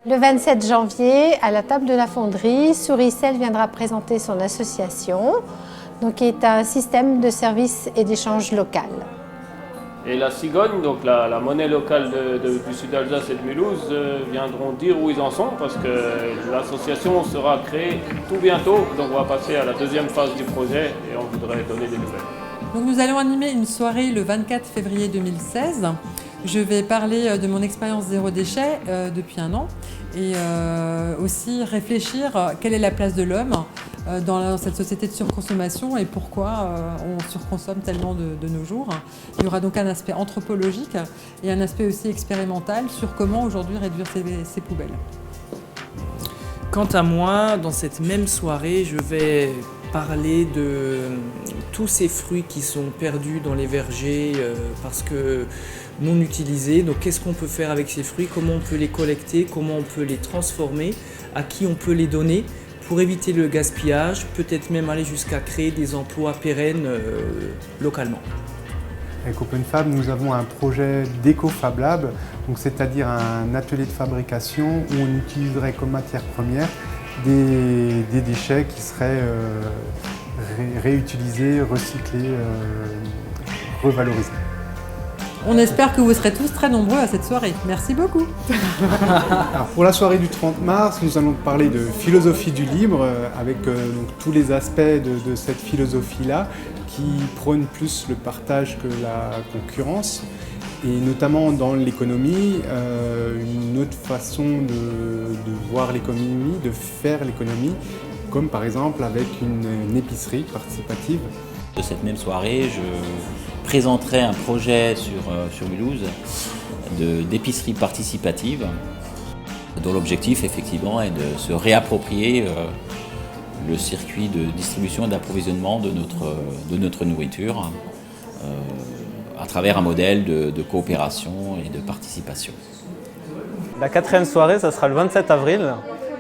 Le 27 janvier, à la table de la fonderie, Souricel viendra présenter son association, donc qui est un système de services et d'échange local. Et la cigogne, donc la monnaie locale du sud d'Alsace et de Mulhouse, viendront dire où ils en sont parce que l'association sera créée tout bientôt. Donc on va passer à la deuxième phase du projet et on voudrait donner des nouvelles. Donc nous allons animer une soirée le 24 février 2016. Je vais parler de mon expérience zéro déchet depuis un an et aussi réfléchir quelle est la place de l'homme dans cette société de surconsommation et pourquoi on surconsomme tellement de nos jours. Il y aura donc un aspect anthropologique et un aspect aussi expérimental sur comment aujourd'hui réduire ces poubelles. Quant à moi, dans cette même soirée, je vais parler de tous ces fruits qui sont perdus dans les vergers parce que non utilisés. Donc qu'est-ce qu'on peut faire avec ces fruits, comment on peut les collecter, comment on peut les transformer, à qui on peut les donner pour éviter le gaspillage, peut-être même aller jusqu'à créer des emplois pérennes localement. Avec OpenFab, nous avons un projet d'Eco-Fab Lab, c'est-à-dire un atelier de fabrication où on utiliserait comme matière première des déchets qui seraient réutilisés, recyclés, revalorisés. On espère que vous serez tous très nombreux à cette soirée. Merci beaucoup. Alors pour la soirée du 30 mars, nous allons parler de philosophie du libre avec donc, tous les aspects de cette philosophie-là qui prône plus le partage que la concurrence. Et notamment dans l'économie, une autre façon de voir l'économie, de faire l'économie, comme par exemple avec une épicerie participative. De cette même soirée, je présenterai un projet sur Mulhouse d'épicerie participative, dont l'objectif effectivement est de se réapproprier le circuit de distribution et d'approvisionnement de notre nourriture à travers un modèle de coopération et de participation. La quatrième soirée, ça sera le 27 avril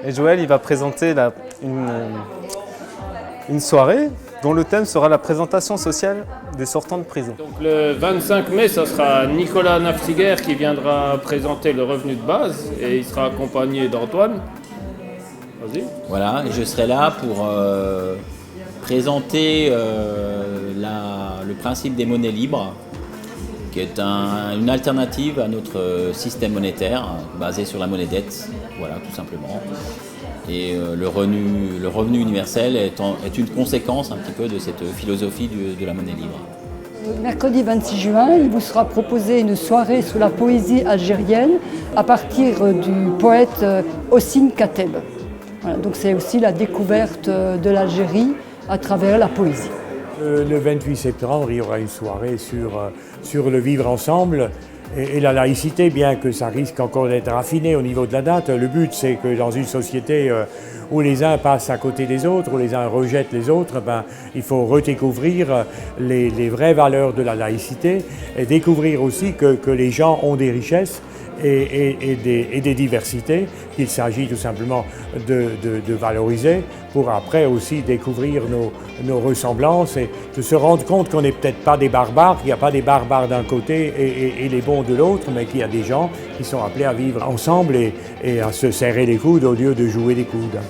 et Joël il va présenter une soirée dont le thème sera la présentation sociale des sortants de prison. Donc le 25 mai, ça sera Nicolas Nafziguer qui viendra présenter le revenu de base et il sera accompagné d'Antoine. Vas-y. Voilà, et je serai là pour présenter le principe des monnaies libres, qui est une alternative à notre système monétaire basé sur la monnaie dette, voilà, tout simplement. Et le revenu universel est une conséquence un petit peu de cette philosophie de la monnaie libre. Mercredi 26 juin, il vous sera proposé une soirée sur la poésie algérienne à partir du poète Hossein Kateb. Voilà, donc c'est aussi la découverte de l'Algérie à travers la poésie. Le 28 septembre, il y aura une soirée sur le vivre ensemble et la laïcité, bien que ça risque encore d'être raffiné au niveau de la date. Le but, c'est que dans une société où les uns passent à côté des autres, où les uns rejettent les autres, il faut redécouvrir les vraies valeurs de la laïcité et découvrir aussi que les gens ont des richesses et des diversités qu'il s'agit tout simplement de valoriser pour après aussi découvrir nos ressemblances et de se rendre compte qu'on n'est peut-être pas des barbares, qu'il n'y a pas des barbares d'un côté et les bons de l'autre, mais qu'il y a des gens qui sont appelés à vivre ensemble et à se serrer les coudes au lieu de jouer des coudes.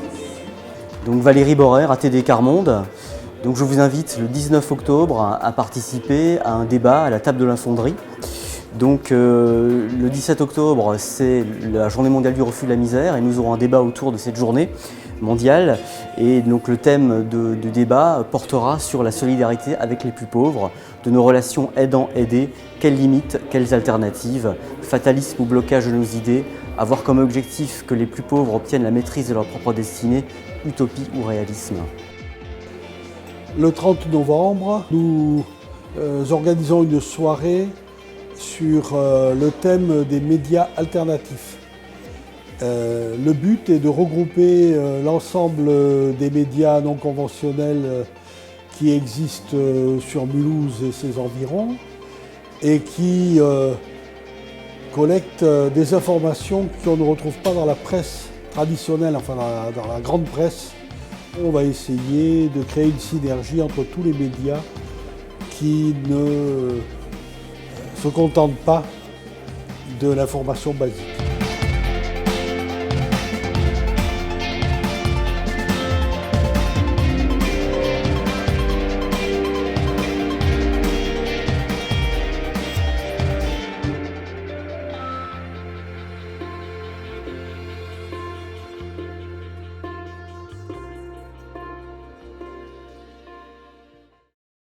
Donc Valérie Borer, ATD Carmonde. Donc je vous invite le 19 octobre à participer à un débat à la table de la fonderie. Donc le 17 octobre, c'est la journée mondiale du refus de la misère et nous aurons un débat autour de cette journée mondiale. Et donc le thème du débat portera sur la solidarité avec les plus pauvres, de nos relations aidant-aidés, quelles limites, quelles alternatives, fatalisme ou blocage de nos idées, avoir comme objectif que les plus pauvres obtiennent la maîtrise de leur propre destinée, utopie ou réalisme. Le 30 novembre, nous organisons une soirée sur le thème des médias alternatifs. Le but est de regrouper l'ensemble des médias non conventionnels qui existent sur Mulhouse et ses environs et qui collectent des informations qu'on ne retrouve pas dans la presse traditionnelle, enfin dans la grande presse. On va essayer de créer une synergie entre tous les médias qui ne se contentent pas de l'information basique.